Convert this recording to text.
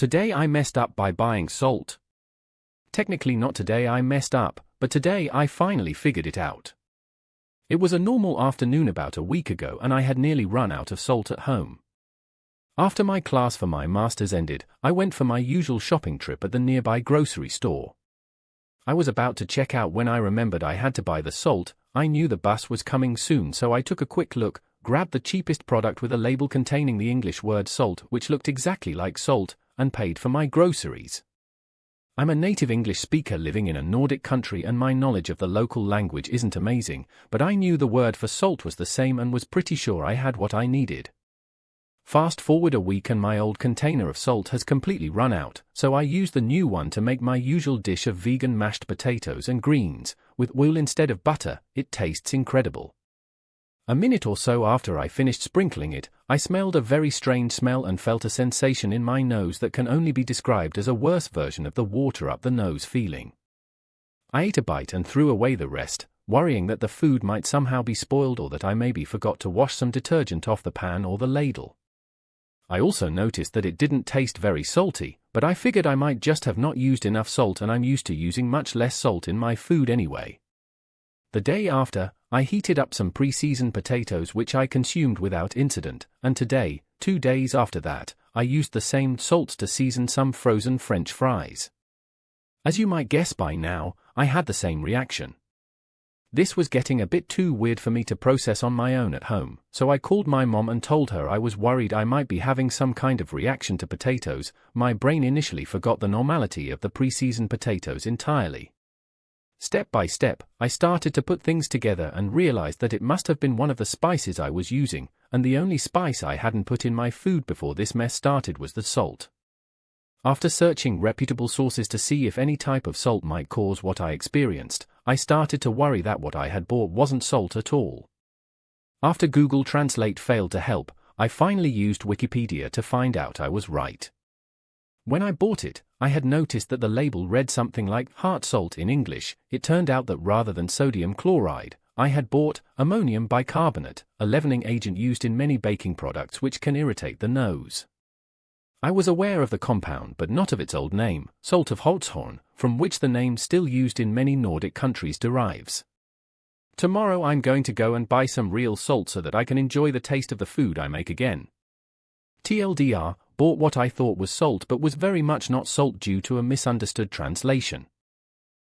Today I messed up by buying salt. Technically not today I messed up, but today I finally figured it out. It was a normal afternoon about a week ago and I had nearly run out of salt at home. After my class for my master's ended, I went for my usual shopping trip at the nearby grocery store. I was about to check out when I remembered I had to buy the salt. I knew the bus was coming soon, so I took a quick look, grabbed the cheapest product with a label containing the English word salt, which looked exactly like salt, and paid for my groceries. I'm a native English speaker living in a Nordic country and my knowledge of the local language isn't amazing, but I knew the word for salt was the same and was pretty sure I had what I needed. Fast forward a week and my old container of salt has completely run out, so I used the new one to make my usual dish of vegan mashed potatoes and greens, with oil instead of butter. It tastes incredible. A minute or so after I finished sprinkling it, I smelled a very strange smell and felt a sensation in my nose that can only be described as a worse version of the water up the nose feeling. I ate a bite and threw away the rest, worrying that the food might somehow be spoiled or that I maybe forgot to wash some detergent off the pan or the ladle. I also noticed that it didn't taste very salty, but I figured I might just have not used enough salt and I'm used to using much less salt in my food anyway. The day after, I heated up some pre-seasoned potatoes which I consumed without incident, and today, 2 days after that, I used the same salt to season some frozen French fries. As you might guess by now, I had the same reaction. This was getting a bit too weird for me to process on my own at home, so I called my mom and told her I was worried I might be having some kind of reaction to potatoes. My brain initially forgot the normality of the pre-seasoned potatoes entirely. Step by step, I started to put things together and realized that it must have been one of the spices I was using, and the only spice I hadn't put in my food before this mess started was the salt. After searching reputable sources to see if any type of salt might cause what I experienced, I started to worry that what I had bought wasn't salt at all. After Google Translate failed to help, I finally used Wikipedia to find out I was right. When I bought it, I had noticed that the label read something like heart salt in English. It turned out that rather than sodium chloride, I had bought ammonium bicarbonate, a leavening agent used in many baking products which can irritate the nose. I was aware of the compound but not of its old name, salt of Holzhorn, from which the name still used in many Nordic countries derives. Tomorrow I'm going to go and buy some real salt so that I can enjoy the taste of the food I make again. TLDR, bought what I thought was salt but was very much not salt due to a misunderstood translation.